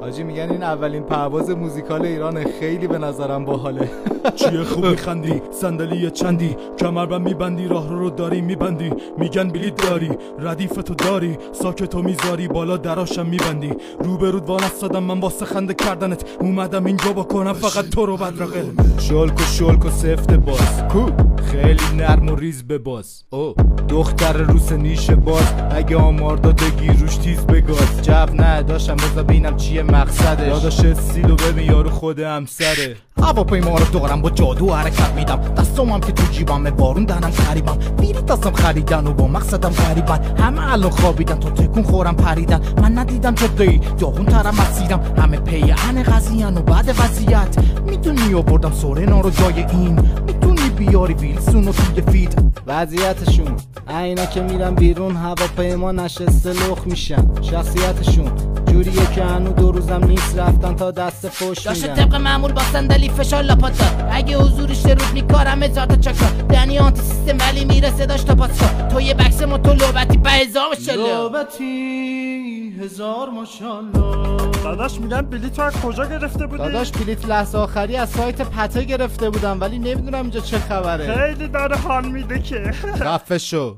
حاجی میگن این اولین پرواز موزیکال ایرانه، خیلی به نظرم باحاله. چیه خوب میخندی؟ صندلی چندی؟ کمربند میبندی؟ راه رو داری میبندی؟ میگن بلیط داری، ردیفتو داری، ساکتو میذاری، بالا دراشم میبندی. روبرود وانستادم من واسه خنده کردنت، اومدم اینجا بکنم فقط تو رو بدرقه. شلک و سفت باز کو، خیلی نرم و ریز بباز. او دختر روس نیش باز، اگه آمار دادگی روش تیز بگاز. جب نه داشتم بذار ببینم چیه مقصدش، داداش استیلو ببین یارو خود همسره. هواپیما رو دارم با جادو حرکت میدم، دستامم که تو جیبمه بارون دهنم خریبم. بیری دستم خریدن و با مقصدم غریبن، همه الان خوابیدن تا تکون خورم پریدن. من ندیدم جدی داغون ترم مسیرم، همه پیهن قضیهن و بعد وضعیت میدونی آوردم سورنا رو جای این. میتونی بیاری ویلسون رو توی فید. وضعیتشون اینا که میرن بیرون هواپیما نشسته لخ میشن. شخصیتشون جوریه که هنو 2 روزم نیست رفتن تا دست فوش میدن. داشته طبق معمول با صندلی فشار لاپاتا، اگه حضورش رود میکارم 1000 تا چاکا. دنی آنتی سیستم ولی میرسه داشت تا پاسکا. تو یه بکس موتو لوبتی 5000 ماشالله. لوبتی 1000 ماشالله. داداش میگن بلیط از کجا گرفته بودی؟ داداش بلیط لحظه آخری از سایت پته گرفته بودم، ولی نمیدونم اینجا چه خبره. خیلی داره حال میده که. خفه شو.